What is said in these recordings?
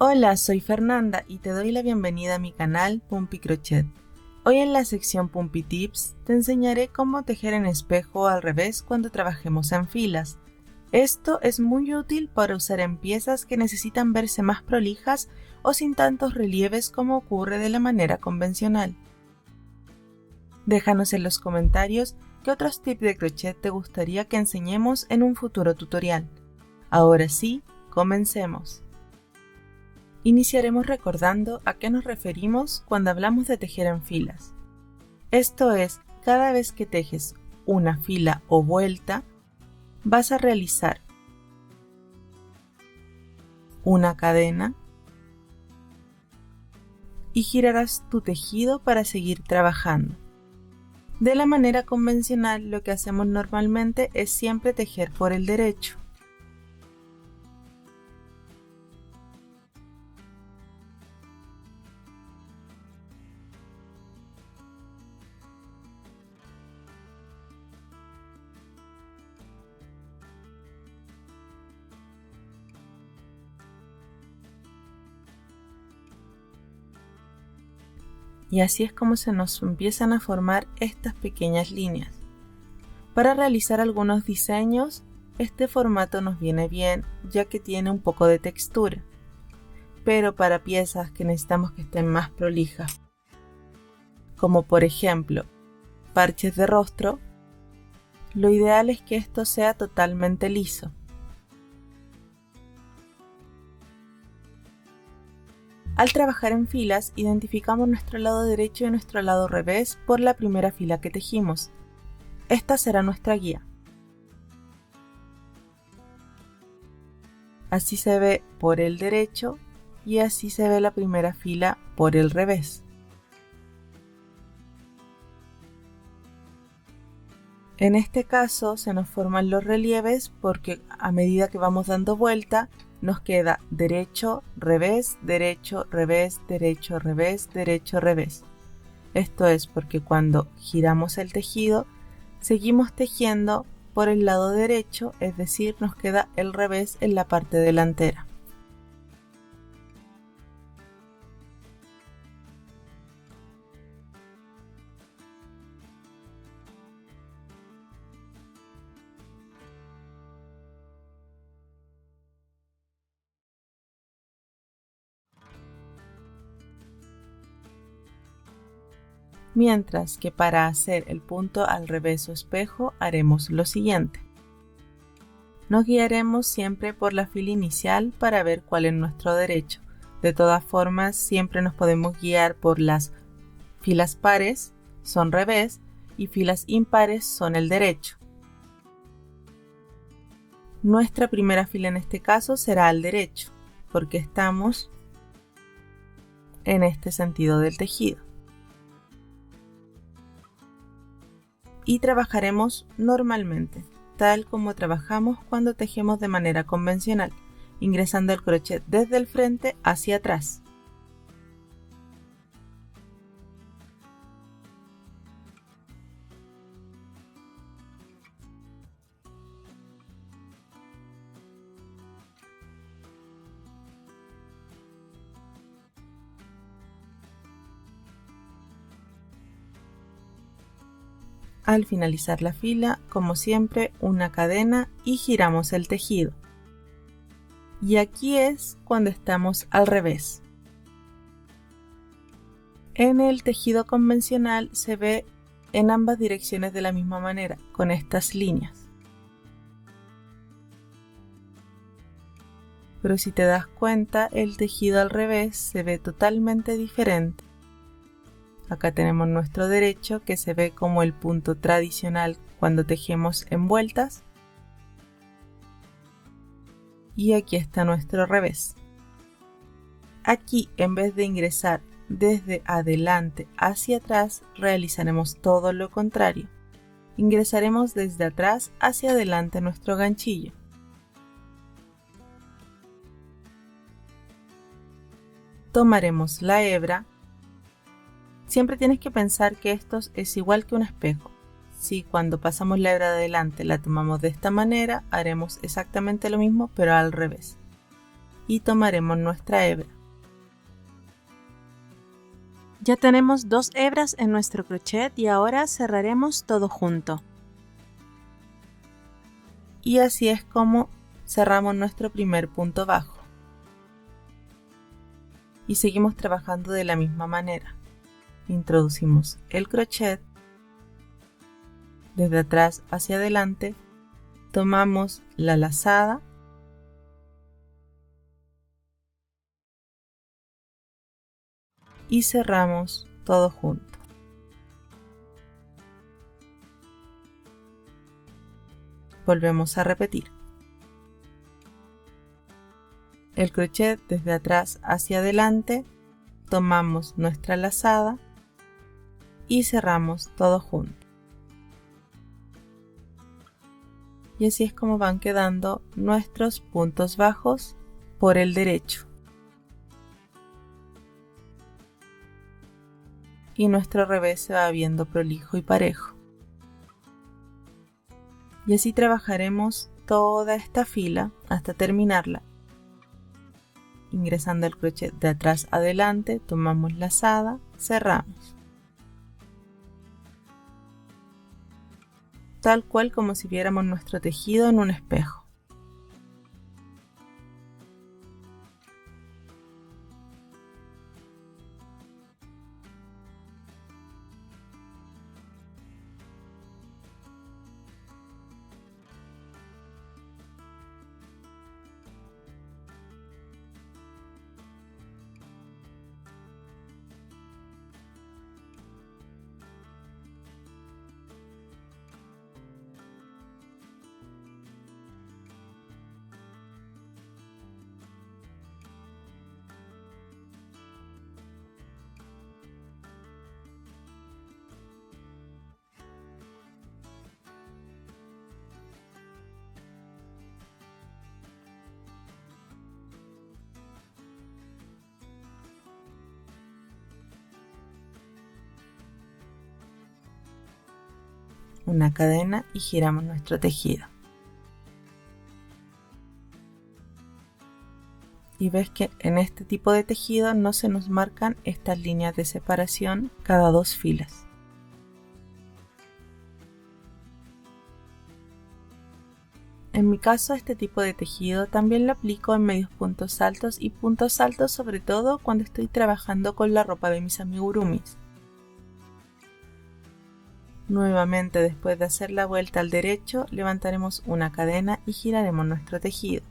Hola, soy Fernanda y te doy la bienvenida a mi canal Pumpy Crochet. Hoy en la sección Pumpy Tips te enseñaré cómo tejer en espejo o al revés cuando trabajemos en filas. Esto es muy útil para usar en piezas que necesitan verse más prolijas o sin tantos relieves como ocurre de la manera convencional. Déjanos en los comentarios qué otros tips de crochet te gustaría que enseñemos en un futuro tutorial. Ahora sí, comencemos. Iniciaremos recordando a qué nos referimos cuando hablamos de tejer en filas. Esto es, cada vez que tejes una fila o vuelta, vas a realizar una cadena y girarás tu tejido para seguir trabajando. De la manera convencional, lo que hacemos normalmente es siempre tejer por el derecho. Y así es como se nos empiezan a formar estas pequeñas líneas. Para realizar algunos diseños, este formato nos viene bien ya que tiene un poco de textura. Pero para piezas que necesitamos que estén más prolijas, como por ejemplo parches de rostro, lo ideal es que esto sea totalmente liso. Al trabajar en filas, identificamos nuestro lado derecho y nuestro lado revés por la primera fila que tejimos. Esta será nuestra guía. Así se ve por el derecho y así se ve la primera fila por el revés. En este caso se nos forman los relieves porque a medida que vamos dando vuelta nos queda derecho, revés, derecho, revés, derecho, revés, derecho, revés. Esto es porque cuando giramos el tejido seguimos tejiendo por el lado derecho, es decir, nos queda el revés en la parte delantera. Mientras que para hacer el punto al revés o espejo haremos lo siguiente. Nos guiaremos siempre por la fila inicial para ver cuál es nuestro derecho. De todas formas, siempre nos podemos guiar por las filas pares, son revés, y filas impares son el derecho. Nuestra primera fila en este caso será al derecho, porque estamos en este sentido del tejido. Y trabajaremos normalmente, tal como trabajamos cuando tejemos de manera convencional, ingresando el crochet desde el frente hacia atrás. Al finalizar la fila, como siempre, una cadena y giramos el tejido. Y aquí es cuando estamos al revés. En el tejido convencional se ve en ambas direcciones de la misma manera, con estas líneas. Pero si te das cuenta, el tejido al revés se ve totalmente diferente. Acá tenemos nuestro derecho que se ve como el punto tradicional cuando tejemos en vueltas. Y aquí está nuestro revés. Aquí, en vez de ingresar desde adelante hacia atrás, realizaremos todo lo contrario. Ingresaremos desde atrás hacia adelante nuestro ganchillo. Tomaremos la hebra. Siempre tienes que pensar que esto es igual que un espejo. Si cuando pasamos la hebra de adelante la tomamos de esta manera, haremos exactamente lo mismo pero al revés. y tomaremos nuestra hebra. Ya tenemos 2 hebras en nuestro crochet y ahora cerraremos todo junto. Y así es como cerramos nuestro primer punto bajo. Y seguimos trabajando de la misma manera. Introducimos el crochet desde atrás hacia adelante, tomamos la lazada y cerramos todo junto. Volvemos a repetir. El crochet desde atrás hacia adelante, tomamos nuestra lazada y cerramos todo junto. Y así es como van quedando nuestros puntos bajos por el derecho. Y nuestro revés se va viendo prolijo y parejo. Y así trabajaremos toda esta fila hasta terminarla. Ingresando el crochet de atrás adelante, tomamos lazada, cerramos. Tal cual como si viéramos nuestro tejido en un espejo. Una cadena y giramos nuestro tejido. Y ves que en este tipo de tejido no se nos marcan estas líneas de separación cada 2 filas. En mi caso, este tipo de tejido también lo aplico en medios puntos altos y puntos altos, sobre todo cuando estoy trabajando con la ropa de mis amigurumis. Nuevamente, después de hacer la vuelta al derecho, levantaremos una cadena y giraremos nuestro tejido.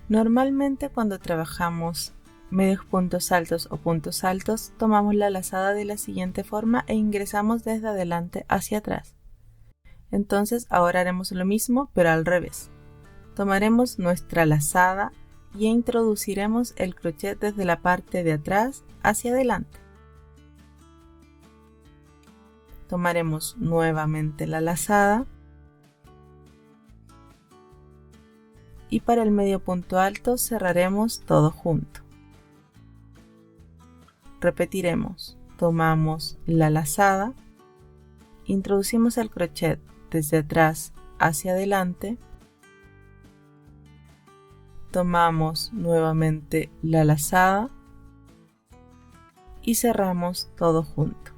Normalmente cuando trabajamos medios puntos altos o puntos altos, tomamos la lazada de la siguiente forma e ingresamos desde adelante hacia atrás. Entonces ahora haremos lo mismo pero al revés. Tomaremos nuestra lazada y introduciremos el crochet desde la parte de atrás hacia adelante. Tomaremos nuevamente la lazada y para el medio punto alto cerraremos todo junto. Repetiremos, tomamos la lazada, introducimos el crochet desde atrás hacia adelante, tomamos nuevamente la lazada y cerramos todo junto.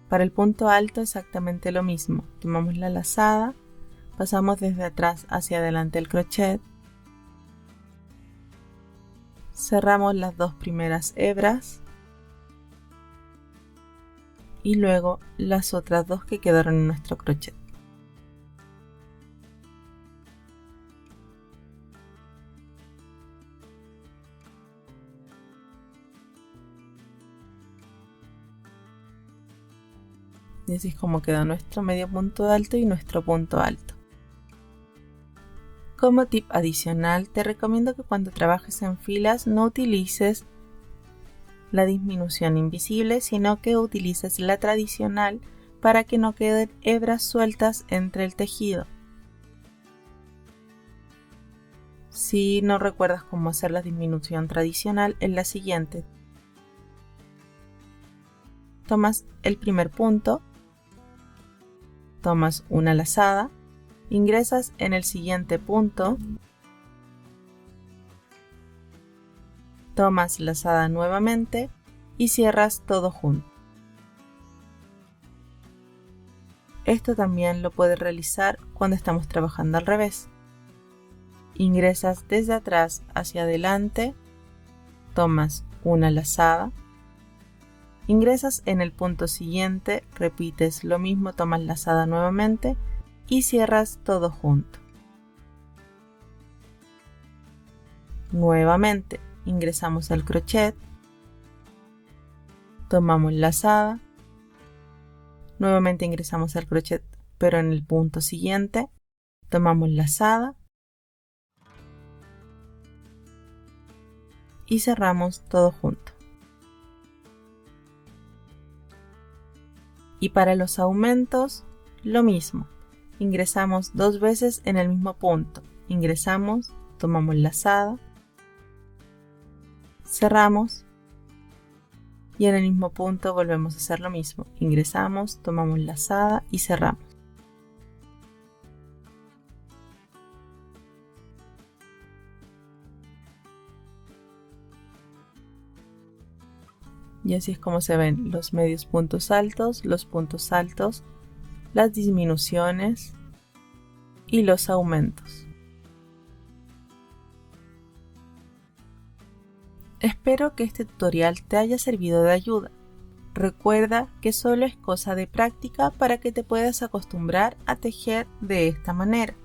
Para el punto alto exactamente lo mismo, tomamos la lazada, pasamos desde atrás hacia adelante el crochet, cerramos las 2 primeras hebras y luego las otras 2 que quedaron en nuestro crochet. Y así es como queda nuestro medio punto alto y nuestro punto alto. Como tip adicional, te recomiendo que cuando trabajes en filas no utilices la disminución invisible, sino que utilices la tradicional para que no queden hebras sueltas entre el tejido. Si no recuerdas cómo hacer la disminución tradicional, es la siguiente. Tomas el primer punto, tomas una lazada, ingresas en el siguiente punto, tomas lazada nuevamente y cierras todo junto. Esto también lo puedes realizar cuando estamos trabajando al revés. Ingresas desde atrás hacia adelante, tomas una lazada, ingresas en el punto siguiente, repites lo mismo, tomas lazada nuevamente y cierras todo junto. Nuevamente ingresamos al crochet, tomamos lazada, nuevamente ingresamos al crochet pero en el punto siguiente, tomamos lazada y cerramos todo junto. Y para los aumentos, lo mismo. Ingresamos 2 veces en el mismo punto. Ingresamos, tomamos lazada, cerramos y en el mismo punto volvemos a hacer lo mismo. Ingresamos, tomamos lazada y cerramos. Y así es como se ven los medios puntos altos, los puntos altos, las disminuciones y los aumentos. Espero que este tutorial te haya servido de ayuda. Recuerda que solo es cosa de práctica para que te puedas acostumbrar a tejer de esta manera.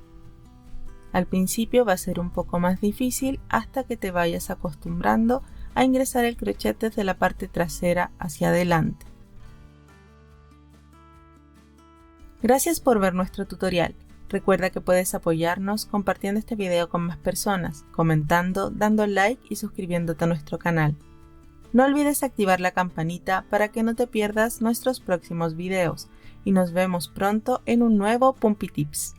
Al principio va a ser un poco más difícil hasta que te vayas acostumbrando a ingresar el crochet desde la parte trasera hacia adelante. Gracias por ver nuestro tutorial. Recuerda que puedes apoyarnos compartiendo este video con más personas, comentando, dando like y suscribiéndote a nuestro canal. No olvides activar la campanita para que no te pierdas nuestros próximos videos y nos vemos pronto en un nuevo Pumpy Tips.